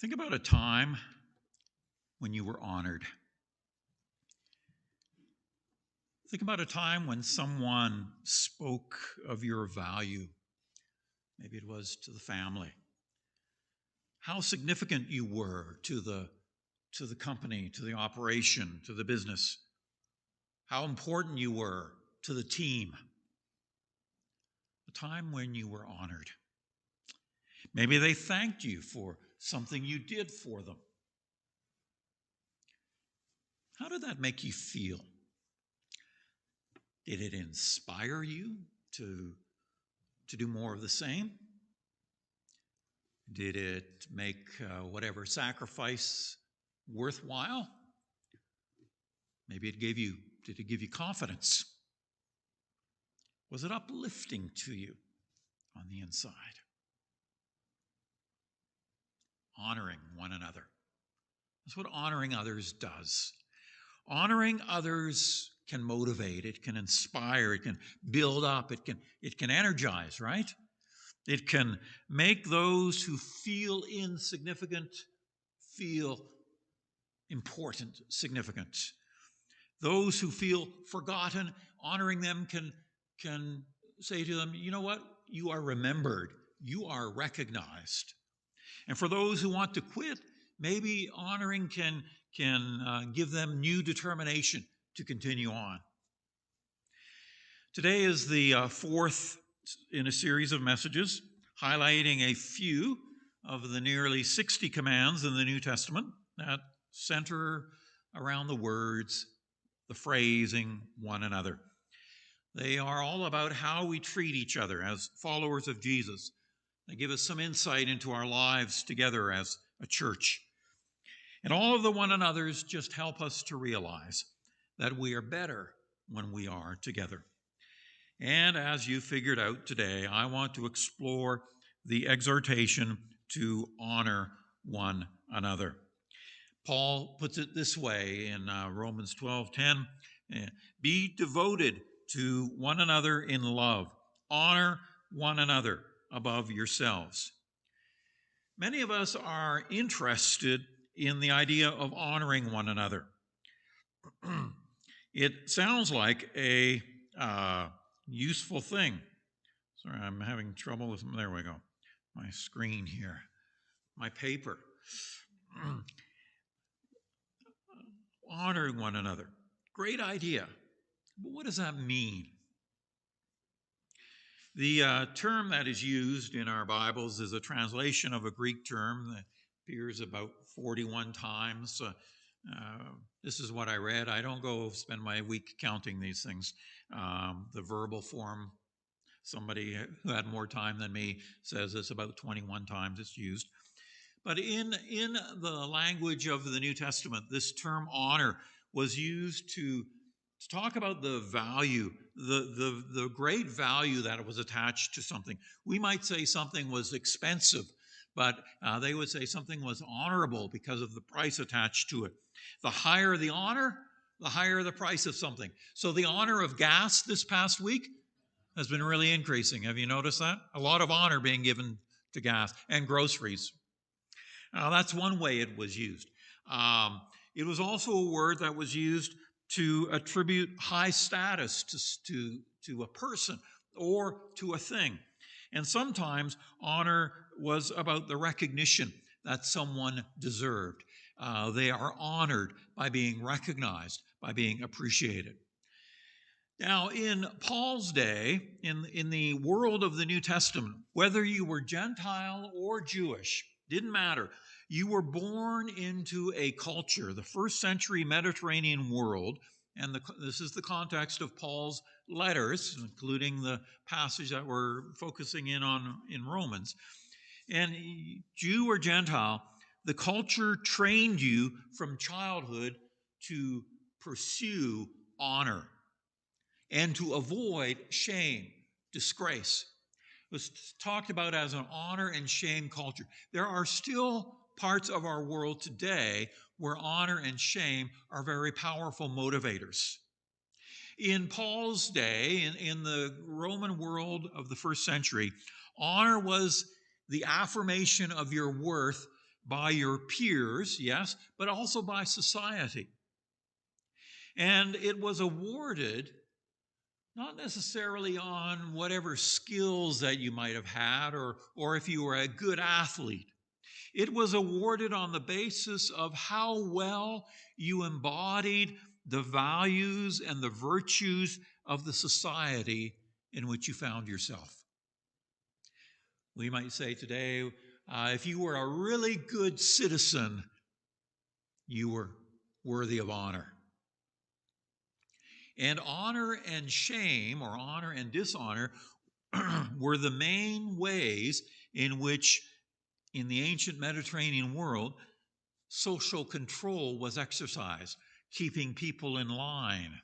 Think about a time when you were honored. Think about a time when someone spoke of your value. Maybe it was to the family. How significant you were to the company, to the operation, to the business. How important you were to the team. A time when you were honored. Maybe they thanked you for something you did for them. How did that make you feel? Did it inspire you to do more of the same? Did it make whatever sacrifice worthwhile? Maybe did it give you confidence? Was it uplifting to you on the inside? Honoring one another. That's what honoring others does. Honoring others can motivate, it can inspire, it can build up, it can energize, right? It can make those who feel insignificant feel important, significant. Those who feel forgotten, honoring them can say to them, you know what? You are remembered. You are recognized. And for those who want to quit, maybe honoring can give them new determination to continue on. Today is the fourth in a series of messages highlighting a few of the nearly 60 commands in the New Testament that center around the words, the phrasing, one another. They are all about how we treat each other as followers of Jesus. They give us some insight into our lives together as a church. And all of the one another's just help us to realize that we are better when we are together. And as you figured out today, I want to explore the exhortation to honor one another. Paul puts it this way in Romans 12:10, be devoted to one another in love. Honor one another above yourselves. Many of us are interested in the idea of honoring one another. It sounds like a useful thing. Sorry, I'm having trouble with, there we go, my screen here, my paper. Honoring one another. Great idea. But what does that mean? The term that is used in our Bibles is a translation of a Greek term that appears about 41 times. This is what I read. I don't go spend my week counting these things. The verbal form, somebody who had more time than me says it's about 21 times it's used. But in the language of the New Testament, this term honor was used to talk about the value, the great value that was attached to something. We might say something was expensive, but they would say something was honorable because of the price attached to it. The higher the honor, the higher the price of something. So the honor of gas this past week has been really increasing. Have you noticed that? A lot of honor being given to gas and groceries. That's one way it was used. It was also a word that was used to attribute high status to a person or to a thing. And sometimes honor was about the recognition that someone deserved. They are honored by being recognized, by being appreciated. Now, in Paul's day, in the world of the New Testament, whether you were Gentile or Jewish, didn't matter. You were born into a culture, the first century Mediterranean world, and this is the context of Paul's letters, including the passage that we're focusing in on in Romans. And Jew or Gentile, the culture trained you from childhood to pursue honor and to avoid shame, disgrace. It was talked about as an honor and shame culture. There are still parts of our world today where honor and shame are very powerful motivators. In Paul's day, in the Roman world of the first century, honor was the affirmation of your worth by your peers, yes, but also by society. And it was awarded not necessarily on whatever skills that you might have had or if you were a good athlete. It was awarded on the basis of how well you embodied the values and the virtues of the society in which you found yourself. We might say today, if you were a really good citizen, you were worthy of honor. And honor and shame, or honor and dishonor, were the main ways in which, in the ancient Mediterranean world, social control was exercised, keeping people in line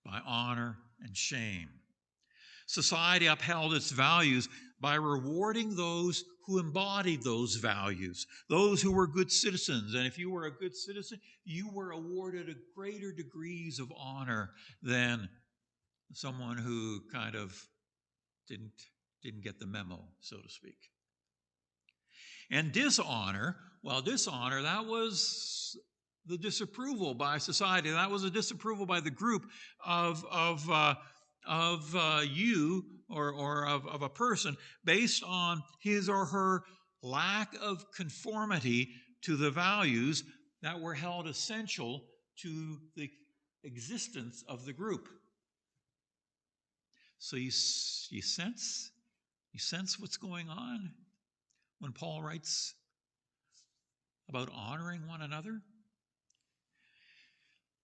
by honor and shame. Society upheld its values by rewarding those who embodied those values, those who were good citizens. And if you were a good citizen, you were awarded a greater degrees of honor than someone who kind of didn't get the memo, so to speak. And dishonor, that was the disapproval by society. That was a disapproval by the group of you or of a person based on his or her lack of conformity to the values that were held essential to the existence of the group. So you sense what's going on when Paul writes about honoring one another?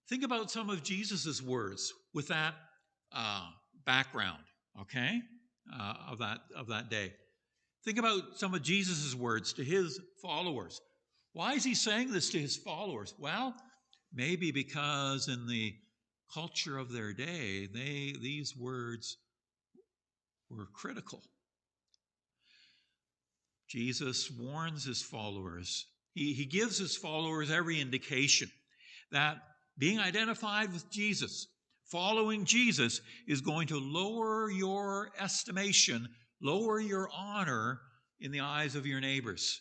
Think about some of Jesus' words with that background, okay, of that day. Think about some of Jesus' words to his followers. Why is he saying this to his followers? Well, maybe because in the culture of their day, these words were critical. Jesus warns his followers. He gives his followers every indication that being identified with Jesus, following Jesus, is going to lower your estimation, lower your honor in the eyes of your neighbors.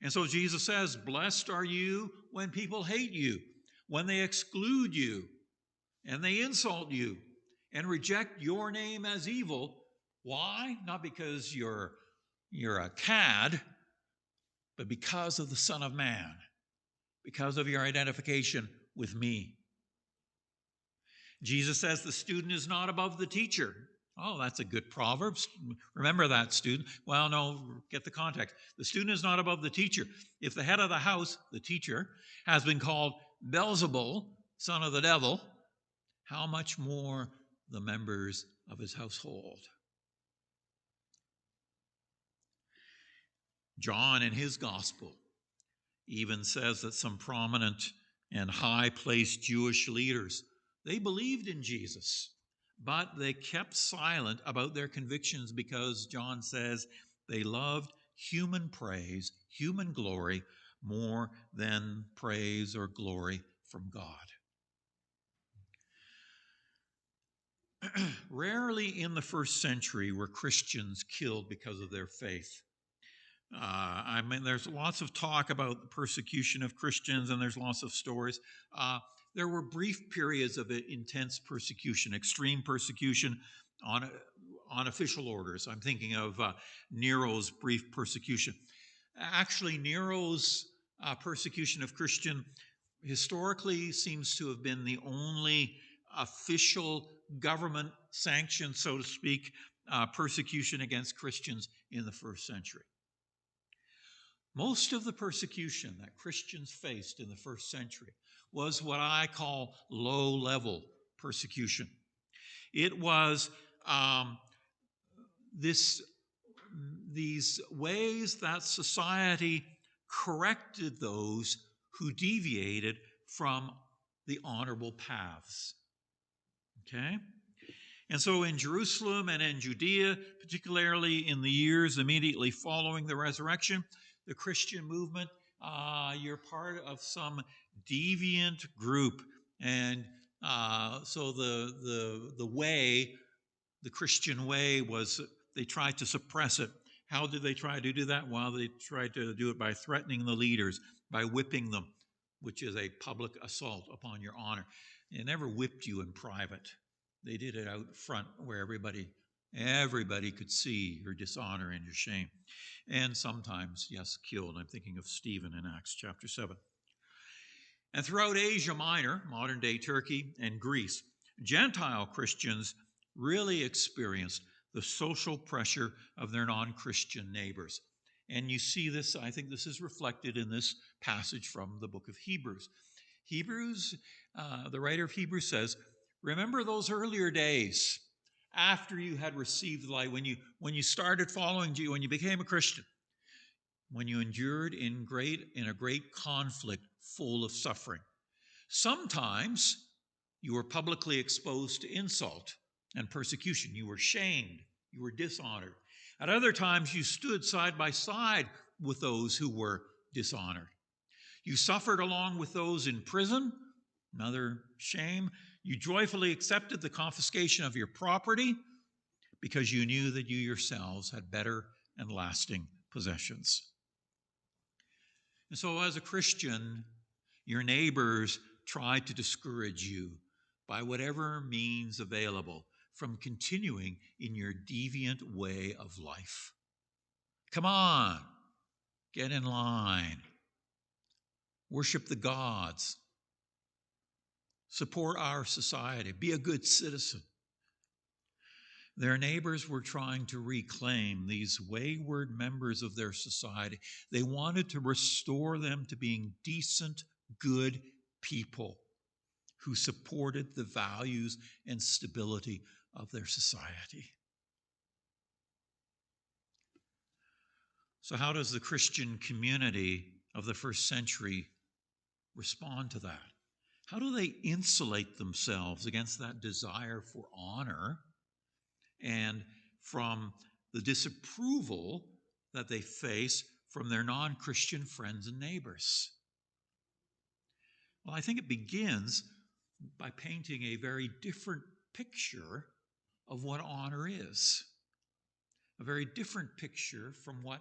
And so Jesus says, blessed are you when people hate you, when they exclude you, and they insult you, and reject your name as evil. Why? Not because you're a cad, but because of the Son of Man, because of your identification with me. Jesus says the student is not above the teacher. Oh, that's a good proverb. Remember that, student. Well, no, get the context. The student is not above the teacher. If the head of the house, the teacher, has been called Beelzebul, son of the devil, how much more the members of his household? John, in his gospel, even says that some prominent and high-placed Jewish leaders, they believed in Jesus, but they kept silent about their convictions because, John says, they loved human praise, human glory, more than praise or glory from God. Rarely in the first century were Christians killed because of their faith. There's lots of talk about the persecution of Christians, and there's lots of stories. There were brief periods of intense persecution, extreme persecution on official orders. I'm thinking of Nero's brief persecution. Actually, Nero's persecution of Christian historically seems to have been the only official government sanctioned, so to speak, persecution against Christians in the first century. Most of the persecution that Christians faced in the first century was what I call low-level persecution. It was these ways that society corrected those who deviated from the honorable paths. Okay? And so in Jerusalem and in Judea, particularly in the years immediately following the resurrection, the Christian movement, you're part of some deviant group. And so the Christian way was, they tried to suppress it. How did they try to do that? Well, they tried to do it by threatening the leaders, by whipping them, which is a public assault upon your honor. They never whipped you in private. They did it out front where everybody could see your dishonor and your shame. And sometimes, yes, killed. I'm thinking of Stephen in Acts chapter 7. And throughout Asia Minor, modern-day Turkey, and Greece, Gentile Christians really experienced the social pressure of their non-Christian neighbors. And you see this, I think this is reflected in this passage from the book of Hebrews. The writer of Hebrews says, remember those earlier days after you had received the light, when you started following Jesus, when you became a Christian, when you endured in a great conflict full of suffering. Sometimes you were publicly exposed to insult and persecution. You were shamed. You were dishonored. At other times, you stood side by side with those who were dishonored. You suffered along with those in prison, another shame. You joyfully accepted the confiscation of your property because you knew that you yourselves had better and lasting possessions. And so as a Christian, your neighbors try to discourage you by whatever means available from continuing in your deviant way of life. Come on, get in line. Worship the gods. Support our society. Be a good citizen. Their neighbors were trying to reclaim these wayward members of their society. They wanted to restore them to being decent, good people who supported the values and stability of their society. So how does the Christian community of the first century respond to that? How do they insulate themselves against that desire for honor and from the disapproval that they face from their non-Christian friends and neighbors? Well, I think it begins by painting a very different picture of what honor is. A very different picture from what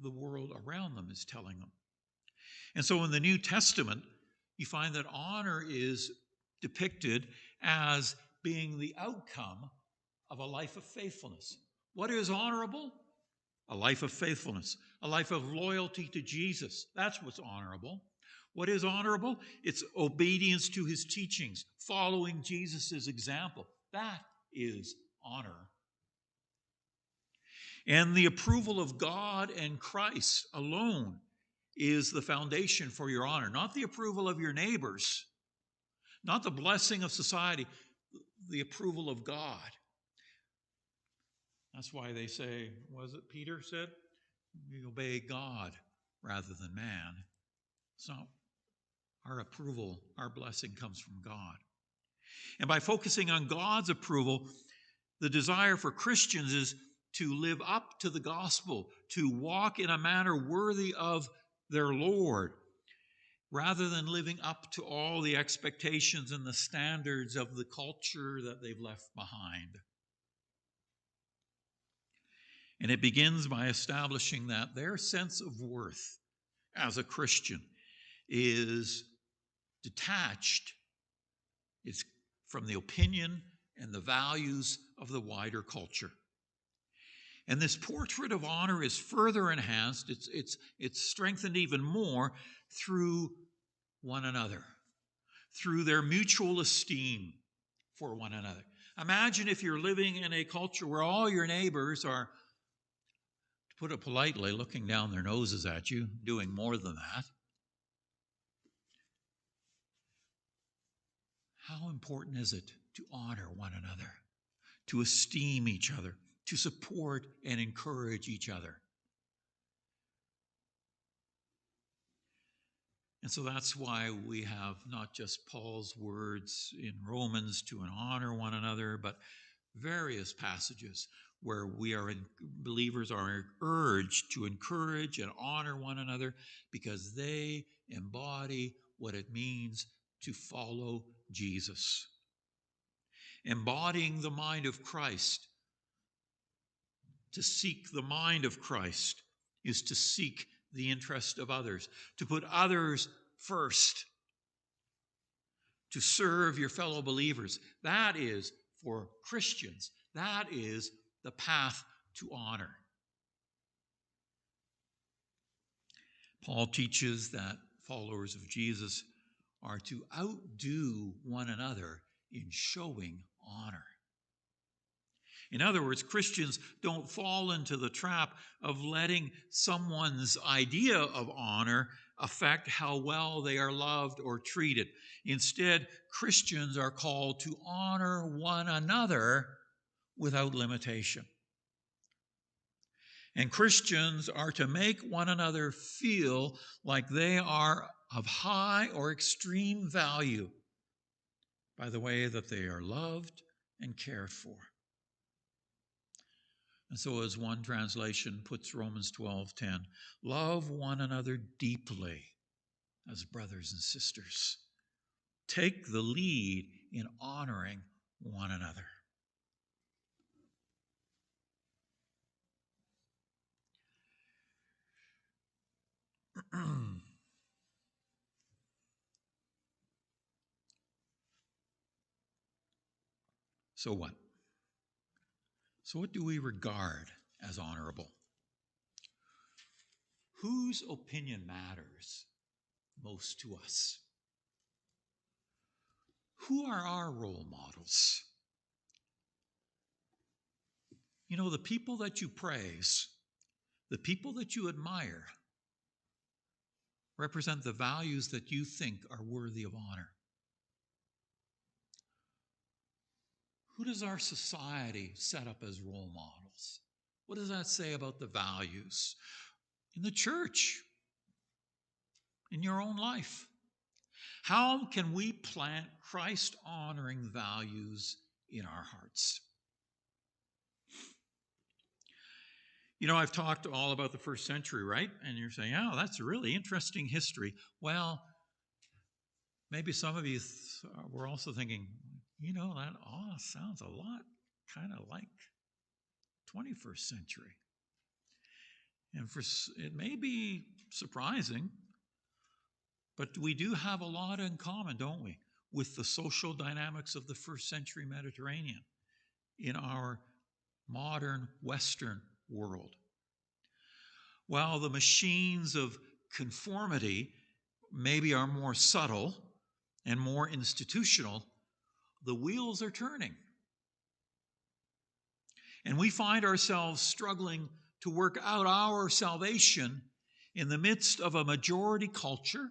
the world around them is telling them. And so in the New Testament, you find that honor is depicted as being the outcome of a life of faithfulness. What is honorable? A life of faithfulness, a life of loyalty to Jesus. That's what's honorable. What is honorable? It's obedience to his teachings, following Jesus' example. That is honor. And the approval of God and Christ alone is the foundation for your honor, not the approval of your neighbors, not the blessing of society, the approval of God. That's why they say, was it Peter said? We obey God rather than man. So our approval, our blessing comes from God. And by focusing on God's approval, the desire for Christians is to live up to the gospel, to walk in a manner worthy of their Lord, rather than living up to all the expectations and the standards of the culture that they've left behind. And it begins by establishing that their sense of worth as a Christian is detached from the opinion and the values of the wider culture. And this portrait of honor is further enhanced, it's strengthened even more through one another, through their mutual esteem for one another. Imagine if you're living in a culture where all your neighbors are, to put it politely, looking down their noses at you, doing more than that. How important is it to honor one another, to esteem each other, to support and encourage each other? And so that's why we have not just Paul's words in Romans to honor one another, but various passages where believers are urged to encourage and honor one another because they embody what it means to follow Jesus. Embodying the mind of Christ To seek the mind of Christ is to seek the interest of others, to put others first, to serve your fellow believers. That is, for Christians, that is the path to honor. Paul teaches that followers of Jesus are to outdo one another in showing honor. In other words, Christians don't fall into the trap of letting someone's idea of honor affect how well they are loved or treated. Instead, Christians are called to honor one another without limitation. And Christians are to make one another feel like they are of high or extreme value by the way that they are loved and cared for. And so, as one translation puts Romans 12:10, love one another deeply as brothers and sisters. Take the lead in honoring one another. So what? So what do we regard as honorable? Whose opinion matters most to us? Who are our role models? You know, the people that you praise, the people that you admire, represent the values that you think are worthy of honor. Who does our society set up as role models? What does that say about the values in the church, in your own life? How can we plant Christ-honoring values in our hearts? You know, I've talked all about the first century, right? And you're saying, oh, that's a really interesting history. Well, maybe some of you were also thinking, you know, that sounds a lot kind of like 21st century. And it may be surprising, but we do have a lot in common, don't we, with the social dynamics of the first century Mediterranean in our modern Western world. While the machines of conformity maybe are more subtle and more institutional, the wheels are turning. And we find ourselves struggling to work out our salvation in the midst of a majority culture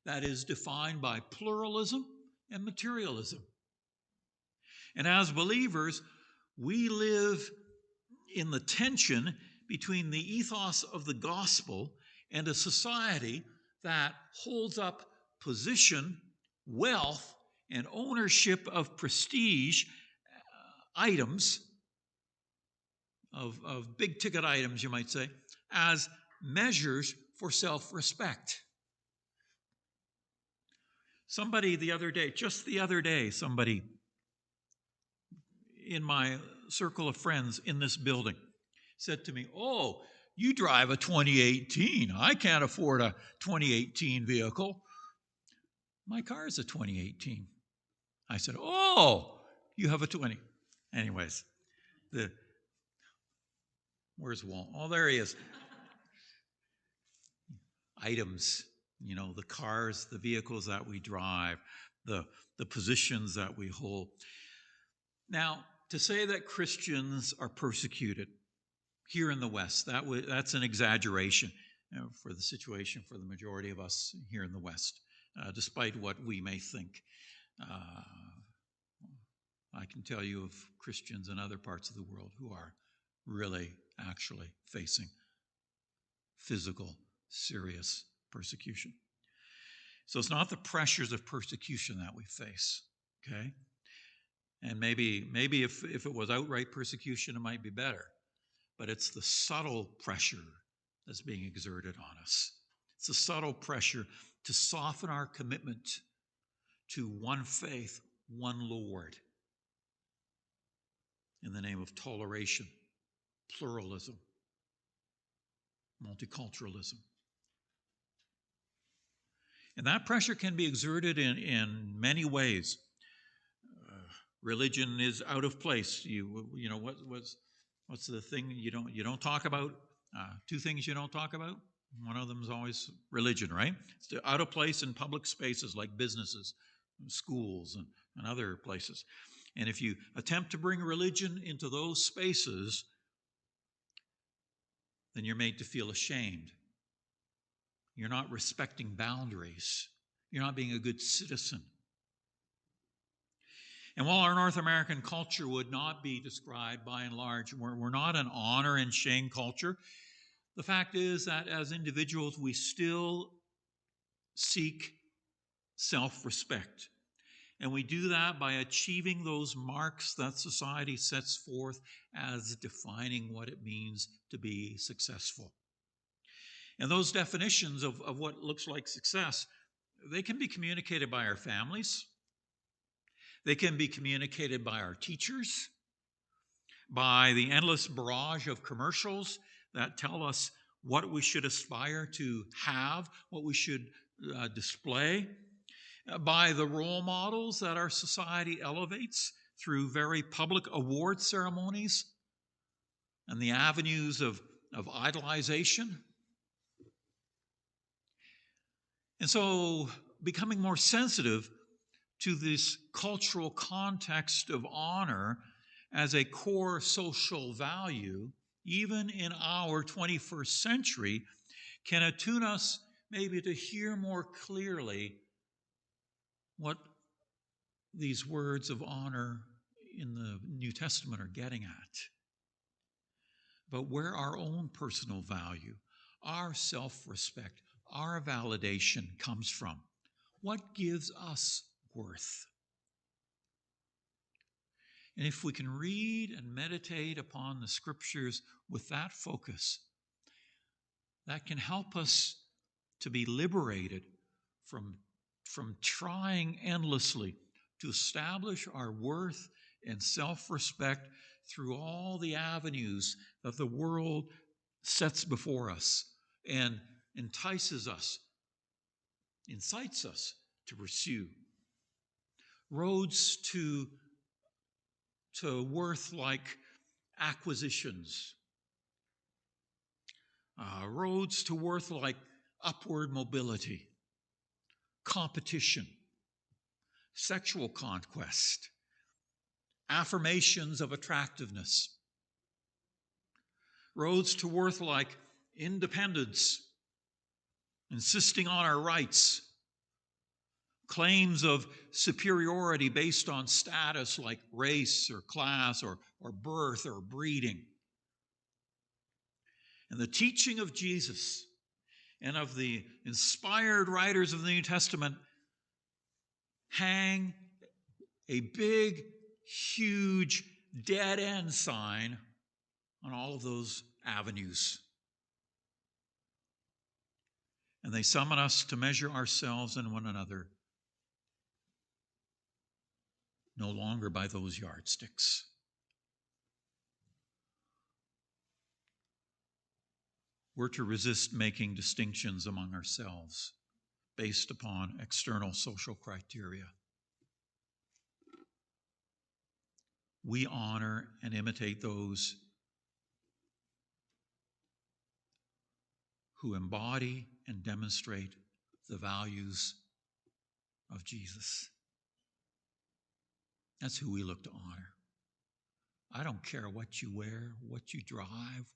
that is defined by pluralism and materialism. And as believers, we live in the tension between the ethos of the gospel and a society that holds up position, wealth, and ownership of prestige items, of big ticket items, you might say, as measures for self-respect. Somebody just the other day, somebody in my circle of friends in this building said to me, oh, you drive a 2018. I can't afford a 2018 vehicle. My car is a 2018. I said, oh, you have a 20. Anyways, where's Walt? Oh, there he is. Items, you know, the cars, the vehicles that we drive, the positions that we hold. Now, to say that Christians are persecuted here in the West, that's an exaggeration for the situation for the majority of us here in the West, despite what we may think. I can tell you of Christians in other parts of the world who are really actually facing physical, serious persecution. So it's not the pressures of persecution that we face, okay? And maybe if it was outright persecution, it might be better. But it's the subtle pressure that's being exerted on us. It's a subtle pressure to soften our commitment to one faith, one Lord, in the name of toleration pluralism, multiculturalism. And that pressure can be exerted in many ways. Religion is out of place. You know what's the thing you don't talk about? Two things you don't talk about. One of them is always religion, right? It's out of place in public spaces like businesses, schools, and other places. And if you attempt to bring religion into those spaces, then you're made to feel ashamed. You're not respecting boundaries. You're not being a good citizen. And while our North American culture would not be described by and large, we're not an honor and shame culture, the fact is that as individuals, we still seek self-respect. And we do that by achieving those marks that society sets forth as defining what it means to be successful. And those definitions of what looks like success, they can be communicated by our families. They can be communicated by our teachers, by the endless barrage of commercials that tell us what we should aspire to have, what we should display, by the role models that our society elevates through very public award ceremonies and the avenues of idolization. And so becoming more sensitive to this cultural context of honor as a core social value, even in our 21st century, can attune us maybe to hear more clearly what these words of honor in the New Testament are getting at. But where our own personal value, our self-respect, our validation comes from. What gives us worth? And if we can read and meditate upon the scriptures with that focus, that can help us to be liberated from trying endlessly to establish our worth and self-respect through all the avenues that the world sets before us and incites us to pursue. Roads to worth like acquisitions. Roads to worth like upward mobility, competition, sexual conquest, affirmations of attractiveness. Roads to worth like independence, insisting on our rights, claims of superiority based on status like race or class or birth or breeding. And the teaching of Jesus and of the inspired writers of the New Testament hang a big, huge dead-end sign on all of those avenues. And they summon us to measure ourselves and one another no longer by those yardsticks. We're to resist making distinctions among ourselves based upon external social criteria. We honor and imitate those who embody and demonstrate the values of Jesus. That's who we look to honor. I don't care what you wear, what you drive,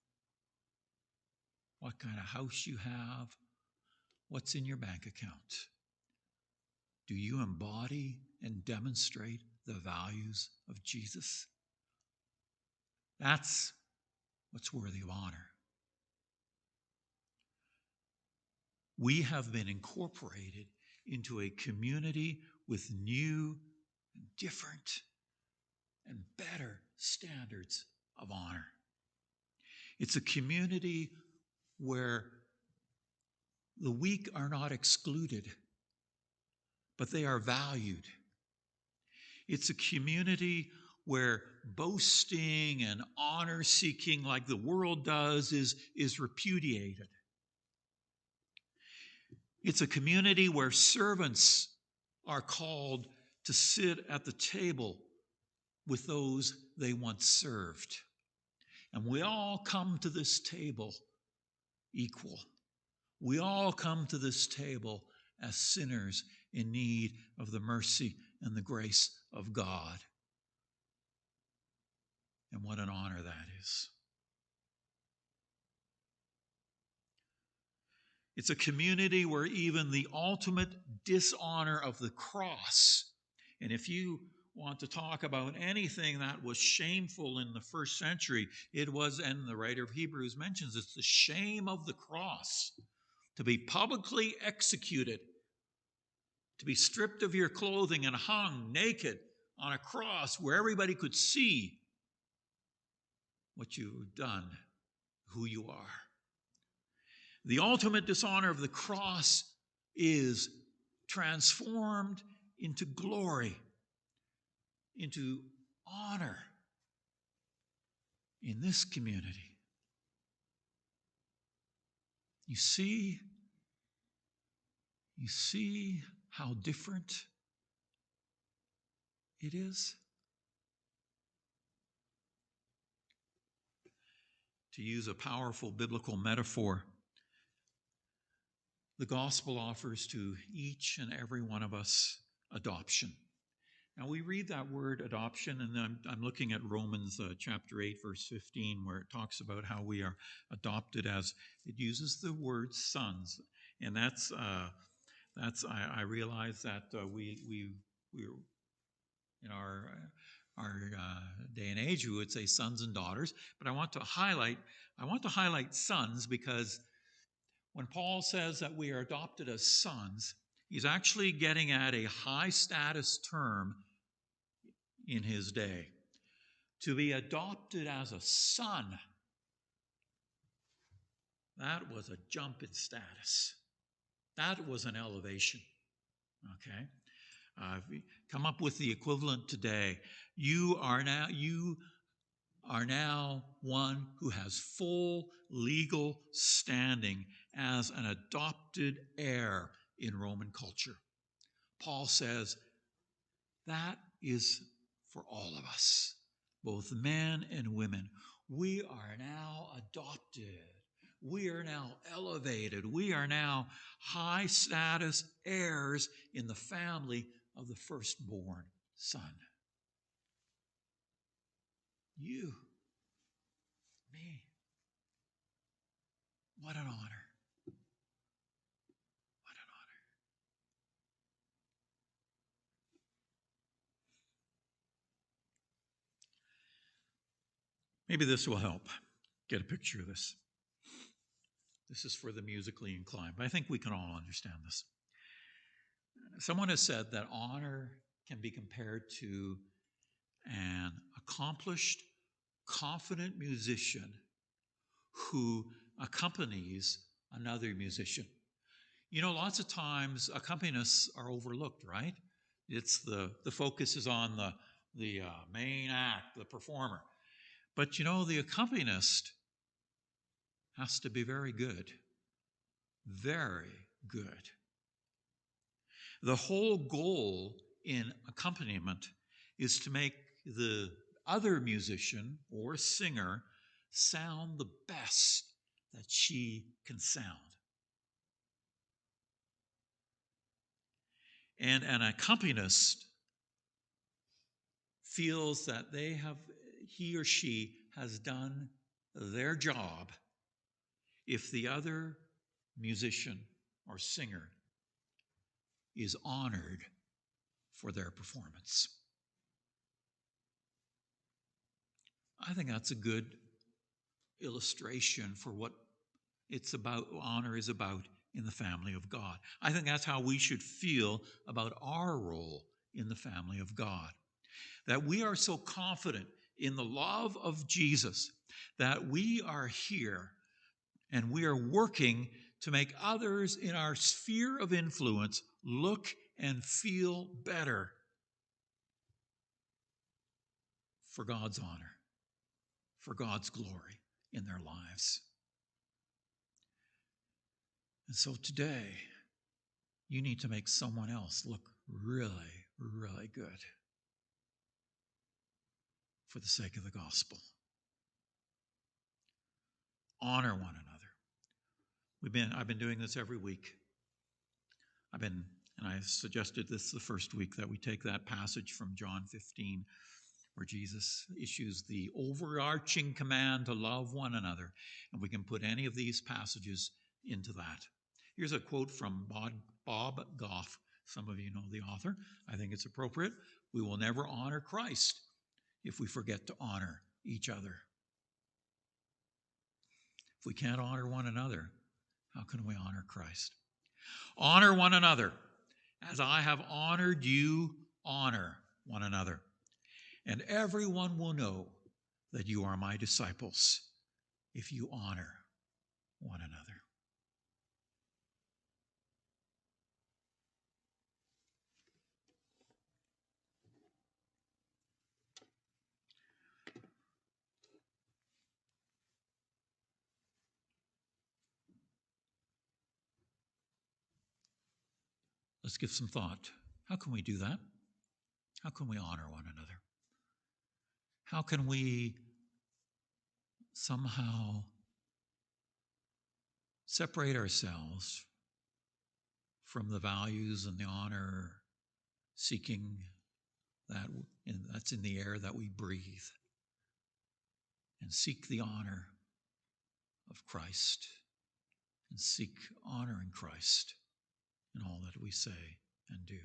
what kind of house you have, what's in your bank account. Do you embody and demonstrate the values of Jesus? That's what's worthy of honor. We have been incorporated into a community with new, different, and better standards of honor. It's a community where the weak are not excluded, but they are valued. It's a community where boasting and honor seeking like the world does is repudiated. It's a community where servants are called to sit at the table with those they once served. And we all come to this table equal. We all come to this table as sinners in need of the mercy and the grace of God. And what an honor that is. It's a community where even the ultimate dishonor of the cross, and if you want to talk about anything that was shameful in the first century, it was, and the writer of Hebrews mentions, it's the shame of the cross, to be publicly executed, to be stripped of your clothing and hung naked on a cross where everybody could see what you've done, who you are. The ultimate dishonor of the cross is transformed into glory, into honor in this community. You see how different it is? To use a powerful biblical metaphor, the gospel offers to each and every one of us adoption. Now we read that word adoption, and I'm looking at Romans chapter 8, verse 15, where it talks about how we are adopted as, it uses the word sons. And that's I realize that we're in our day and age, we would say sons and daughters, but I want to highlight sons because when Paul says that we are adopted as sons, he's actually getting at a high status term in his day. To be adopted as a son, that was a jump in status. That was an elevation. Okay? Come up with the equivalent today. You are now one who has full legal standing as an adopted heir in Roman culture. Paul says that is for all of us, both men and women. We are now adopted. We are now elevated. We are now high status heirs in the family of the firstborn son. You, me. What an honor. What an honor. Maybe this will help get a picture of this. This is for the musically inclined, but I think we can all understand this. Someone has said that honor can be compared to an accomplished, confident musician who accompanies another musician. You know, lots of times accompanists are overlooked, right? It's the focus is on the main act, the performer. But you know, the accompanist has to be very good. Very good. The whole goal in accompaniment is to make the other musician or singer sound the best that she can sound. And an accompanist feels that he or she has done their job if the other musician or singer is honored for their performance. I think that's a good illustration for what it's about, honor is about in the family of God. I think that's how we should feel about our role in the family of God. That we are so confident in the love of Jesus that we are here and we are working to make others in our sphere of influence look and feel better for God's honor, for God's glory in their lives. And so today, you need to make someone else look really, really good for the sake of the gospel. Honor one another. I've been doing this every week. And I suggested this the first week, that we take that passage from John 15, where Jesus issues the overarching command to love one another, and we can put any of these passages into that. Here's a quote from Bob Goff. Some of you know the author. I think it's appropriate. We will never honor Christ if we forget to honor each other. If we can't honor one another, how can we honor Christ? Honor one another. As I have honored you, honor one another. And everyone will know that you are my disciples if you honor one another. Let's give some thought. How can we do that? How can we honor one another? How can we somehow separate ourselves from the values and the honor seeking that's in the air that we breathe, and seek the honor of Christ, and seek honor in Christ in all that we say and do?